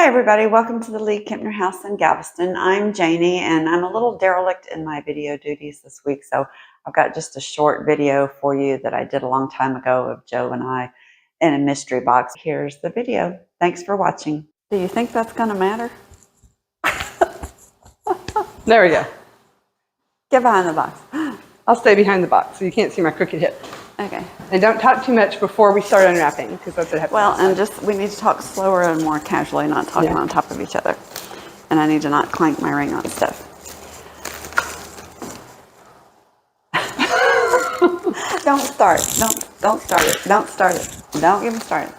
Hi everybody, welcome to the League-Kempner House in Galveston. I'm Janie and I'm a little derelict in my video duties this week, so I've got just a short video for you that I did a long time ago of Joe and I in a mystery box. Here's the video. Thanks for watching. Do you think that's going to matter? There we go. Get behind the box. I'll stay behind the box so you can't see my crooked hip. Okay. And don't talk too much before we start unwrapping, because that's what happens. Well, and we need to talk slower and more casually, not talking on top of each other. And I need to not clank my ring on stuff. Don't start. Don't start it. Don't start it. Don't get me started.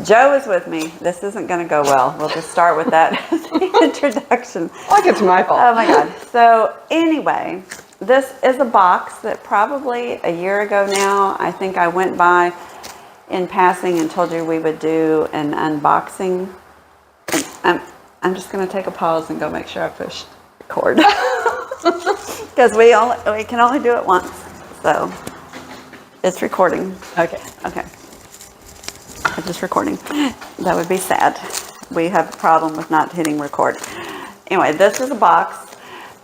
Joe is with me. This isn't going to go well. We'll just start with that as the introduction. Like it's my fault. Oh my God. So anyway, this is a box that probably a year ago now, I think I went by in passing and told you we would do an unboxing. And I'm just going to take a pause and go make sure I push record. Because we can only do it once. So it's recording. Okay. Okay. I'm just recording. That would be sad. We have a problem with not hitting record. Anyway, this is a box.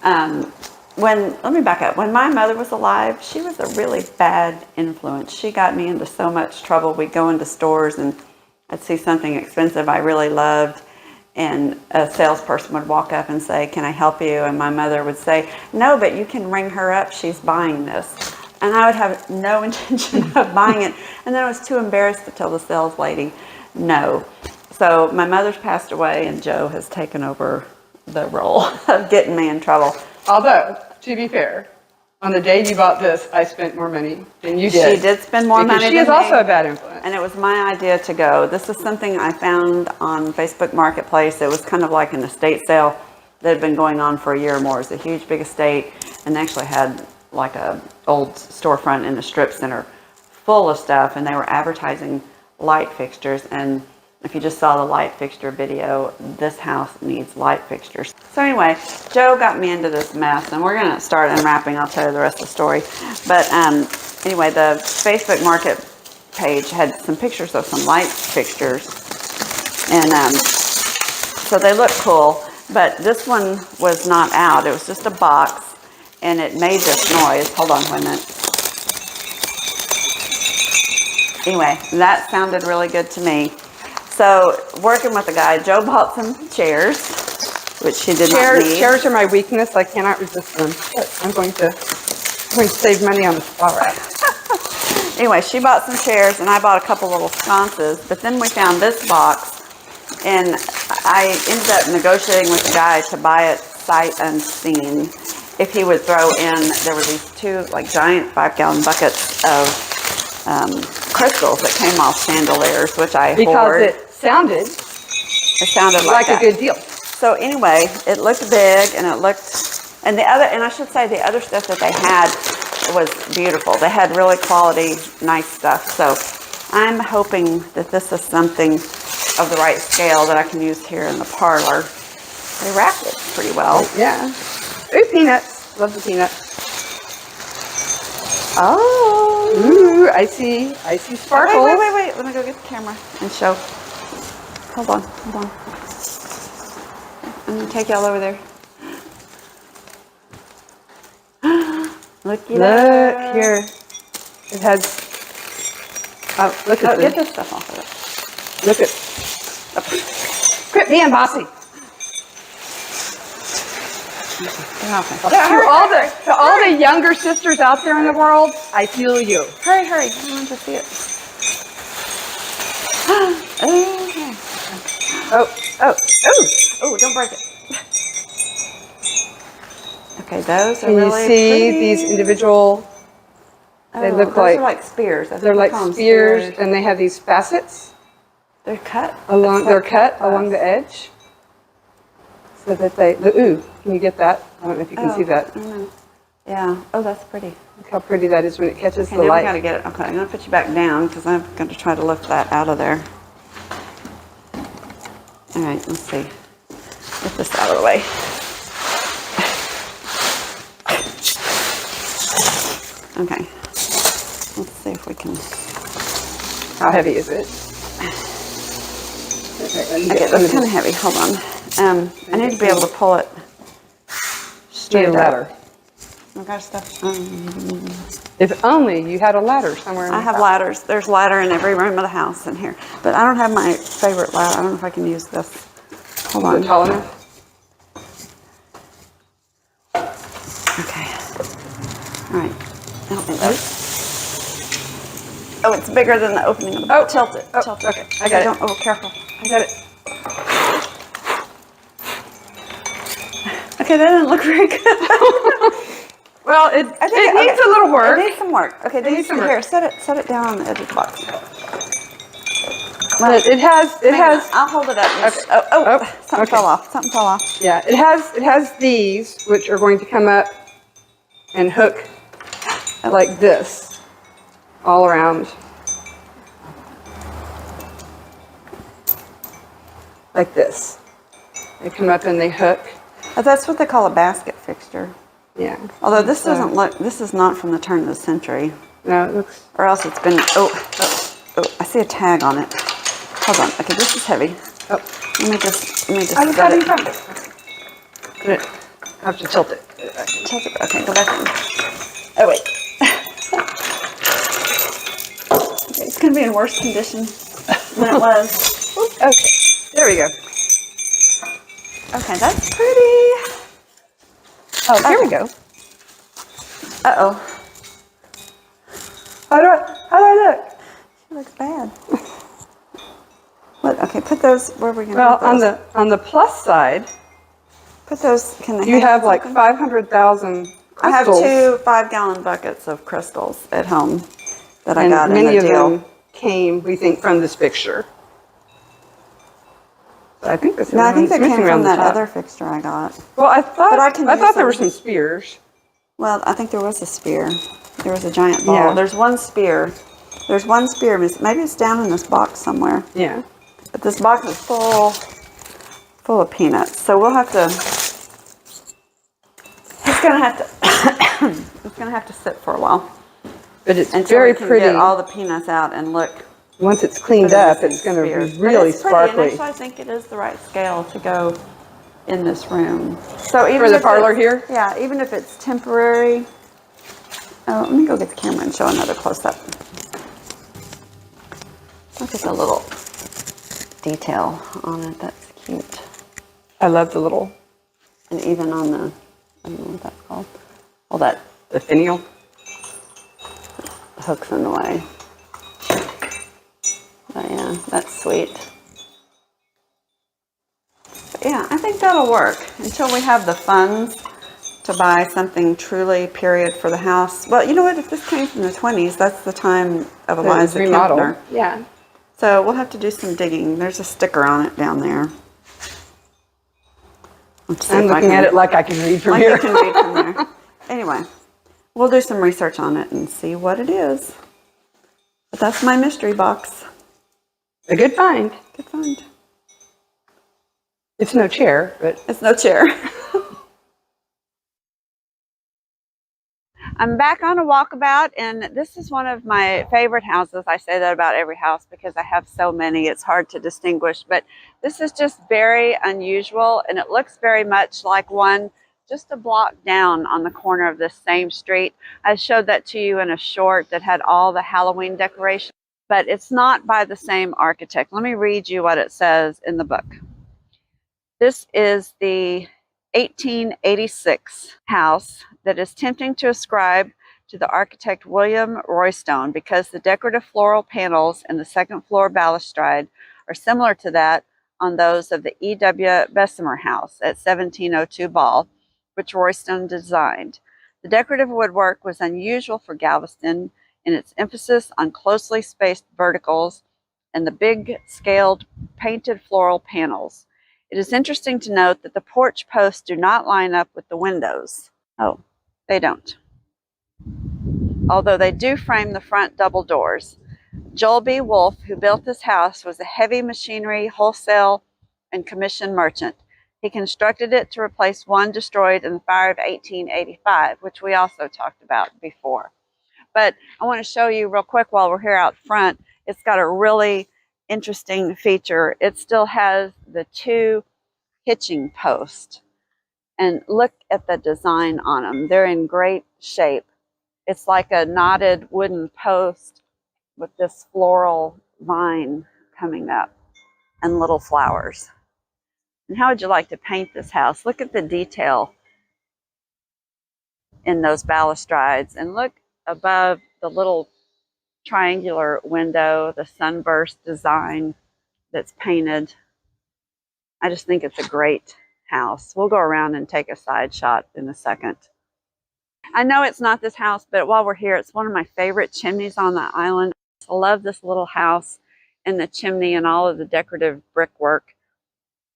Let me back up. When my mother was alive, she was a really bad influence. She got me into so much trouble. We'd go into stores and I'd see something expensive I really loved, and a salesperson would walk up and say, "Can I help you?" And my mother would say, "No, but you can ring her up. She's buying this." And I would have no intention of buying it. And then I was too embarrassed to tell the sales lady no. So my mother's passed away and Joe has taken over the role of getting me in trouble. Although, to be fair, on the day you bought this, I spent more money than you did. She did spend more money than me. She is also a bad influence. And it was my idea to go. This is something I found on Facebook Marketplace. It was kind of like an estate sale that had been going on for a year or more. It was a huge, big estate, and they actually had like a old storefront in a strip center full of stuff, and they were advertising light fixtures. And if you just saw the light fixture video, this house needs light fixtures. So anyway, Joe got me into this mess, and we're going to start unwrapping. I'll tell you the rest of the story. But anyway, the Facebook Market page had some pictures of some light fixtures, and so they look cool. But this one was not out. It was just a box, and it made this noise. Hold on, wait a minute. Anyway, that sounded really good to me. So, working with the guy, Joe bought some chairs, which she did not need. Chairs are my weakness. I cannot resist them. But I'm going to save money on the spa wrap. Anyway, she bought some chairs, and I bought a couple little sconces. But then we found this box, and I ended up negotiating with the guy to buy it sight unseen. If he would throw in, there were these two like giant 5-gallon buckets of crystals that came off chandeliers, which I hoard. Because it sounded like a good deal. So anyway, it looked big, and I should say the other stuff that they had was beautiful. They had really quality, nice stuff. So I'm hoping that this is something of the right scale that I can use here in the parlor. They wrapped it pretty well. Yeah. Ooh, peanuts. Love the peanuts. Oh. Ooh, I see sparkles. Wait. Let me go get the camera and show. Hold on. I'm going to take y'all over there. Look here. It has, look at get this stuff off of it. Look at, quit being bossy. To all the younger sisters out there in the world, I feel you. Hurry. I want to see it. Okay. Oh, don't break it. Okay, those are really Can you see pretty. these individual, they look those are like spears. They're like spears, and they have these facets. They're cut. Along the edge. So that can you get that? I don't know if you can see that. I don't know. Yeah. Oh, that's pretty. Look how pretty that is when it catches the now light. We gotta get it. Okay, I'm gonna put you back down because I'm going to try to lift that out of there. All right, let's see. Get this out of the way. Okay. Let's see if we can. How heavy is it? Okay, that's kind of heavy. Hold on. I need to be able to pull it straight ladder. I got stuff. If only you had a ladder somewhere in the I have house. ladders. There's ladder in every room of the house in here. But I don't have my favorite ladder. I don't know if I can use this. Hold on. Is it tall enough? Okay. All right. Help me there. Oh, it's bigger than the opening of the box. Tilt it. Oh, Tilt it. okay. I got it. Oh, careful. I got it. Okay, that didn't look very good. Well, it needs a little work. It needs some work. Okay, needs some work. Here, set it down on the edge of the box. Well, it has. I'll hold it up. Okay. Something Okay. fell off. Something fell off. Yeah, it has these, which are going to come up and hook like this all around. Like this. They come up and they hook. Oh, that's what they call a basket fixture. Yeah. Although this doesn't look, this is not from the turn of the century. No, it looks. Or else it's been, I see a tag on it. Hold on. Okay, this is heavy. Oh. Let me just I was set having it. fun. I have to tilt it. Tilt it. Okay, go back in. Oh, wait. Okay, it's going to be in worse condition than it was. Okay. There we go. Okay, that's pretty. Oh, there we go. Uh-oh. How do I look? She looks bad. What? Okay, put those, where are we going to Well, put those? on the plus side, Put those, can they you have like 500,000 crystals. I have 2 5-gallon buckets of crystals at home that I and got in many the of deal. them came, we think, from this fixture. So I think this is No, I think they missing came around from the that top. other fixture I got. Well, I thought But I can use there were them. some spears. Well, I think there was a spear. There was a giant ball. Yeah. There's one spear. There's one spear. Maybe it's down in this box somewhere. Yeah. But this box is full of peanuts. So we'll have to. It's gonna have to. It's gonna have to sit for a while. But it's Until very we can pretty. get all the peanuts out and look. Once it's cleaned up, it's going to Spears. be But really it's pretty, and sparkly. actually, I think it is the right scale to go in this room. So even For the if parlor it's- here? Yeah, even if it's temporary. Oh, let me go get the camera and show another close-up. Look at the little detail on it. That's cute. I love the little, And even on the, I don't know what that's called. All that the finial. hooks in the way. But yeah, that's sweet. But yeah, I think that'll work until we have the funds to buy something truly period for the house. Well, you know what? If this came from the 20s, that's the time of Eliza Kempner. Yeah. So we'll have to do some digging. There's a sticker on it down there. I'm looking at it like I can read from Like here. you can read from there. Anyway, we'll do some research on it and see what it is. But that's my mystery box. A good find. Good find. It's no chair, but It's no chair. I'm back on a walkabout, and this is one of my favorite houses. I say that about every house because I have so many, it's hard to distinguish. But this is just very unusual, and it looks very much like one just a block down on the corner of this same street. I showed that to you in a short that had all the Halloween decorations, but it's not by the same architect. Let me read you what it says in the book. This is the 1886 house that is tempting to ascribe to the architect William Roystone because the decorative floral panels in the second floor balustrade are similar to that on those of the E.W. Bessemer house at 1702 Ball, which Roystone designed. The decorative woodwork was unusual for Galveston in its emphasis on closely spaced verticals and the big scaled painted floral panels. It is interesting to note that the porch posts do not line up with the windows. Oh, they don't. Although they do frame the front double doors. Joel B. Wolfe, who built this house, was a heavy machinery, wholesale, and commission merchant. He constructed it to replace one destroyed in the fire of 1885, which we also talked about before. But I want to show you real quick while we're here out front. It's got a really interesting feature. It still has the 2 hitching posts. And look at the design on them. They're in great shape. It's like a knotted wooden post with this floral vine coming up and little flowers. And how would you like to paint this house? Look at the detail in those balustrades, and look above the little triangular window, the sunburst design that's painted. I just think it's a great house. We'll go around and take a side shot in a second. I know it's not this house, but while we're here, it's one of my favorite chimneys on the island. I love this little house and the chimney and all of the decorative brickwork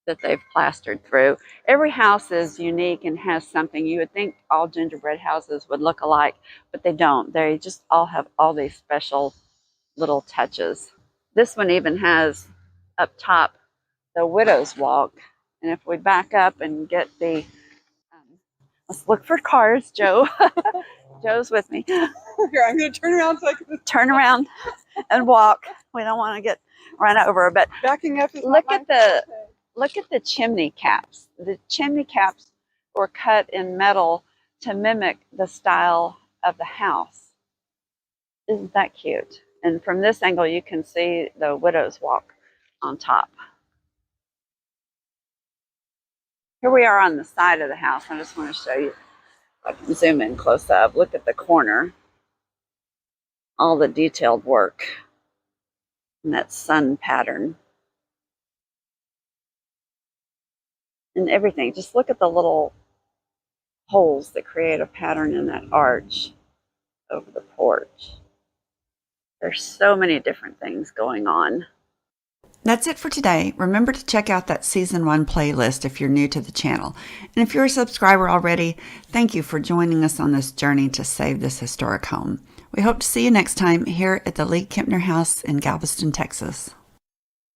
that they've plastered through. Every house is unique and has something. You would think all gingerbread houses would look alike, but they don't. They just all have all these special little touches. This one even has up top the widow's walk. And if we back up and get the, let's look for cars, Joe. Joe's with me. Here, I'm going to turn around so I can Turn around and walk. We don't want to get run over, but backing up. Look at the chimney caps. The chimney caps were cut in metal to mimic the style of the house. Isn't that cute? And from this angle, you can see the widow's walk on top. Here we are on the side of the house. I just want to show you. I can zoom in close up. Look at the corner. All the detailed work and that sun pattern. And everything. Just look at the little holes that create a pattern in that arch over the porch. There's so many different things going on. That's it for today. Remember to check out that Season 1 playlist if you're new to the channel. And if you're a subscriber already, thank you for joining us on this journey to save this historic home. We hope to see you next time here at the League-Kempner House in Galveston, Texas.